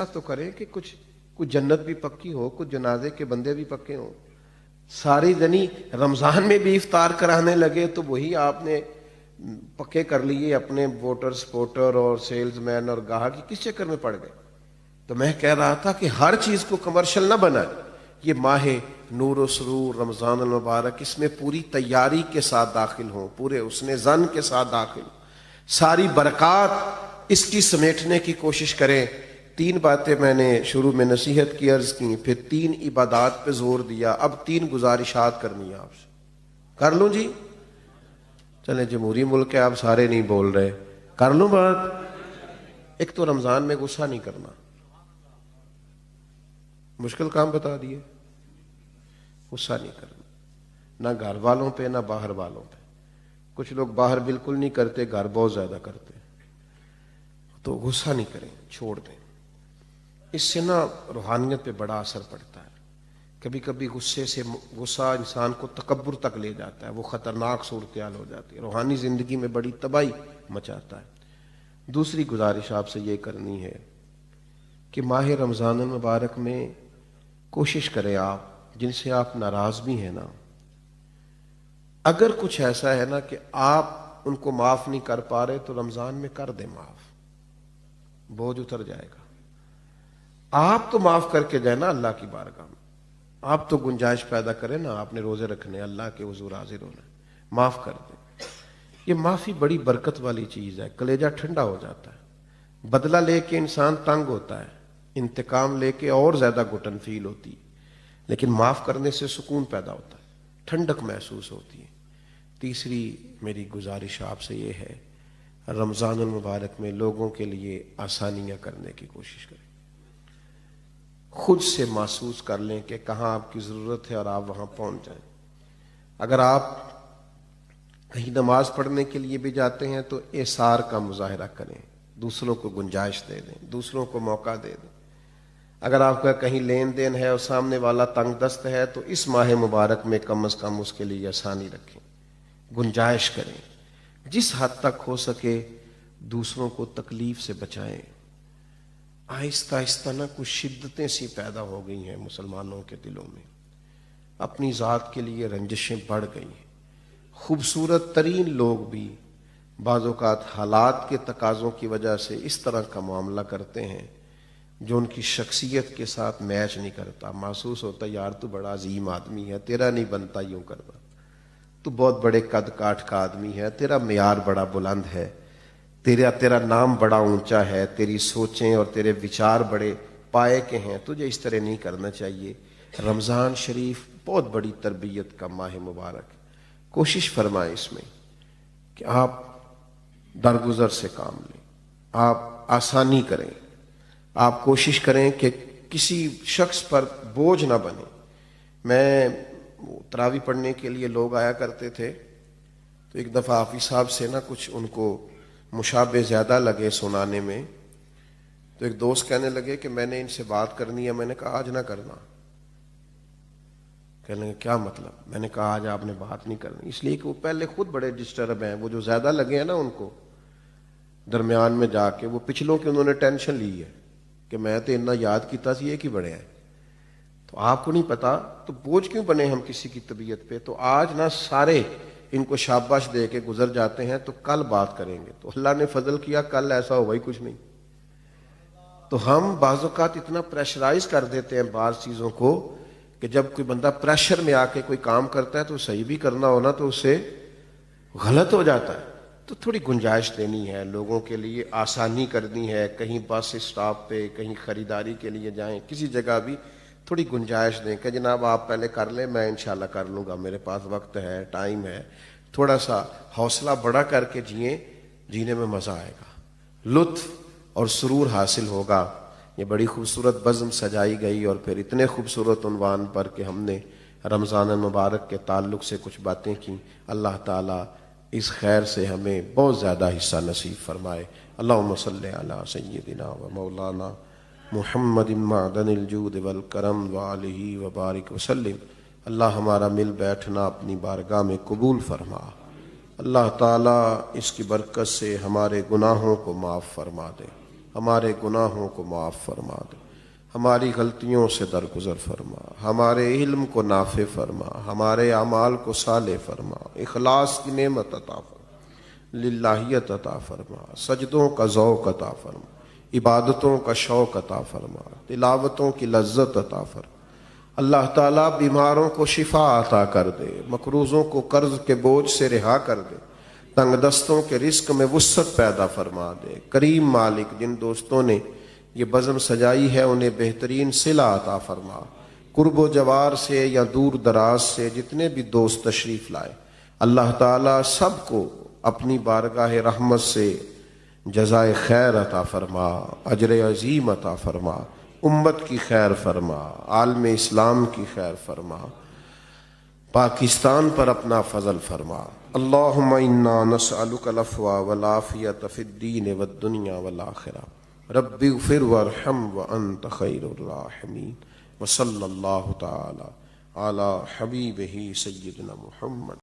تو کریں کہ کچھ جنت بھی پکی ہو، کچھ جنازے کے بندے بھی پکے ہوں. ساری دنی رمضان میں بھی افطار کرانے لگے تو وہی آپ نے پکے کر لیے اپنے ووٹر سپورٹر اور سیلز مین اور گاہک کس چکر میں پڑ گئے. تو میں کہہ رہا تھا کہ ہر چیز کو کمرشل نہ بنائے. یہ ماہ نور و سرور رمضان المبارک، اس میں پوری تیاری کے ساتھ داخل ہوں، پورے حسن ظن کے ساتھ داخل ہوں، ساری برکات اس کی سمیٹنے کی کوشش کریں. 3 باتیں میں نے شروع میں نصیحت کی عرض کی، پھر 3 عبادات پہ زور دیا، اب 3 گزارشات کرنی ہے آپ سے. کر لوں جی؟ چلیں جمہوری ملک ہے، آپ سارے نہیں بول رہے، کر لوں بات. ایک تو رمضان میں غصہ نہیں کرنا، مشکل کام بتا دیے. غصہ نہیں کرنا، نہ گھر والوں پہ نہ باہر والوں پہ. کچھ لوگ باہر بالکل نہیں کرتے، گھر بہت زیادہ کرتے. تو غصہ نہیں کریں، چھوڑ دیں. اس سے نا روحانیت پہ بڑا اثر پڑتا ہے. کبھی کبھی غصہ انسان کو تکبر تک لے جاتا ہے، وہ خطرناک صورتحال ہو جاتی ہے، روحانی زندگی میں بڑی تباہی مچاتا ہے. دوسری گزارش آپ سے یہ کرنی ہے کہ ماہ رمضان المبارک میں کوشش کریں آپ جن سے آپ ناراض بھی ہیں نا، اگر کچھ ایسا ہے نا کہ آپ ان کو معاف نہیں کر پا رہے تو رمضان میں کر دیں معاف، بوجھ اتر جائے گا. آپ تو معاف کر کے جائیں نا اللہ کی بارگاہ میں، آپ تو گنجائش پیدا کریں نا، آپ نے روزے رکھنے، اللہ کے حضور حاضر ہونا ہے، معاف کر دیں. یہ معافی بڑی برکت والی چیز ہے، کلیجہ ٹھنڈا ہو جاتا ہے. بدلہ لے کے انسان تنگ ہوتا ہے، انتقام لے کے اور زیادہ گھٹن فیل ہوتی ہے، لیکن معاف کرنے سے سکون پیدا ہوتا ہے، ٹھنڈک محسوس ہوتی ہے. تیسری میری گزارش آپ سے یہ ہے، رمضان المبارک میں لوگوں کے لیے آسانیاں کرنے کی کوشش کریں. خود سے محسوس کر لیں کہ کہاں آپ کی ضرورت ہے اور آپ وہاں پہنچ جائیں. اگر آپ کہیں نماز پڑھنے کے لیے بھی جاتے ہیں تو ایثار کا مظاہرہ کریں، دوسروں کو گنجائش دے دیں، دوسروں کو موقع دے دیں. اگر آپ کا کہیں لین دین ہے اور سامنے والا تنگ دست ہے تو اس ماہ مبارک میں کم از کم اس کے لیے آسانی رکھیں، گنجائش کریں. جس حد تک ہو سکے دوسروں کو تکلیف سے بچائیں. آہستہ آہستہ نا کچھ شدتیں سی پیدا ہو گئی ہیں مسلمانوں کے دلوں میں، اپنی ذات کے لیے رنجشیں بڑھ گئی ہیں. خوبصورت ترین لوگ بھی بعض اوقات حالات کے تقاضوں کی وجہ سے اس طرح کا معاملہ کرتے ہیں جو ان کی شخصیت کے ساتھ میچ نہیں کرتا. محسوس ہوتا ہے یار تو بڑا عظیم آدمی ہے، تیرا نہیں بنتا یوں کرنا، تو بہت بڑے قد کاٹ کا آدمی ہے، تیرا معیار بڑا بلند ہے، تیرا نام بڑا اونچا ہے، تیری سوچیں اور تیرے وچار بڑے پائے کے ہیں، تجھے اس طرح نہیں کرنا چاہیے. رمضان شریف بہت بڑی تربیت کا ماہ مبارک ہے. کوشش فرمائیں اس میں کہ آپ درگزر سے کام لیں، آپ آسانی کریں، آپ کوشش کریں کہ کسی شخص پر بوجھ نہ بنے. میں تراویح پڑھنے کے لیے لوگ آیا کرتے تھے تو ایک دفعہ حافظ صاحب سے نا کچھ ان کو مشابہ زیادہ لگے سنانے میں، تو ایک دوست کہنے لگے کہ میں نے ان سے بات کرنی ہے. میں نے کہا آج نہ کرنا. کہنے لگے کیا مطلب؟ میں نے کہا آج آپ نے بات نہیں کرنی، اس لیے کہ وہ پہلے خود بڑے ڈسٹرب ہیں. وہ جو زیادہ لگے ہیں نا ان کو درمیان میں جا کے وہ پچھلوں کی انہوں نے ٹینشن لی ہے کہ میں تو اتنا یاد کیتا سی ایک ہی بڑے ہیں، تو آپ کو نہیں پتا تو بوجھ کیوں بنے ہم کسی کی طبیعت پہ. تو آج نہ سارے ان کو شاباش دے کے گزر جاتے ہیں تو کل بات کریں گے. تو اللہ نے فضل کیا کل ایسا ہوا ہی کچھ نہیں. تو ہم بعض اوقات اتنا پریشرائز کر دیتے ہیں بعض چیزوں کو کہ جب کوئی بندہ پریشر میں آ کے کوئی کام کرتا ہے تو صحیح بھی کرنا ہونا تو اسے غلط ہو جاتا ہے. تو تھوڑی گنجائش دینی ہے، لوگوں کے لیے آسانی کرنی ہے. کہیں بس اسٹاپ پہ، کہیں خریداری کے لیے جائیں، کسی جگہ بھی تھوڑی گنجائش دیں کہ جناب آپ پہلے کر لیں، میں انشاءاللہ کر لوں گا، میرے پاس وقت ہے، ٹائم ہے. تھوڑا سا حوصلہ بڑا کر کے جئیں، جینے میں مزہ آئے گا، لطف اور سرور حاصل ہوگا. یہ بڑی خوبصورت بزم سجائی گئی اور پھر اتنے خوبصورت عنوان پر کہ ہم نے رمضان المبارک کے تعلق سے کچھ باتیں کی. اللہ تعالیٰ اس خیر سے ہمیں بہت زیادہ حصہ نصیب فرمائے. اللہم صلی علی سیدنا و مولانا محمد معدن الجود والکرم وآلہ وبارک وسلم. اللہ ہمارا مل بیٹھنا اپنی بارگاہ میں قبول فرما. اللہ تعالیٰ اس کی برکت سے ہمارے گناہوں کو معاف فرما دے. ہمارے گناہوں کو معاف فرما دے، ہماری غلطیوں سے درگزر فرما، ہمارے علم کو نافع فرما، ہمارے اعمال کو صالح فرما، اخلاص کی نعمت عطا فرما، للہیت عطا فرما، سجدوں کا ذوق عطا فرما، عبادتوں کا شوق عطا فرما، تلاوتوں کی لذت عطا فرما۔ اللہ تعالیٰ بیماروں کو شفا عطا کر دے، مقروضوں کو قرض کے بوجھ سے رہا کر دے، تنگ دستوں کے رزق میں وسعت پیدا فرما دے۔ کریم مالک، جن دوستوں نے یہ بزم سجائی ہے انہیں بہترین صلہ عطا فرما۔ قرب و جوار سے یا دور دراز سے جتنے بھی دوست تشریف لائے، اللہ تعالیٰ سب کو اپنی بارگاہ رحمت سے جزائے خیر عطا فرما، اجر عظیم عطا فرما، امت کی خیر فرما، عالم اسلام کی خیر فرما، پاکستان پر اپنا فضل فرما۔ اللہم انا نسألک العفو والعافیۃ فی الدین والدنیا والآخرہ، رب اغفر وارحم وانت خیر الراحمین، وصلی اللہ تعالی علی حبیبہ سیدنا محمد۔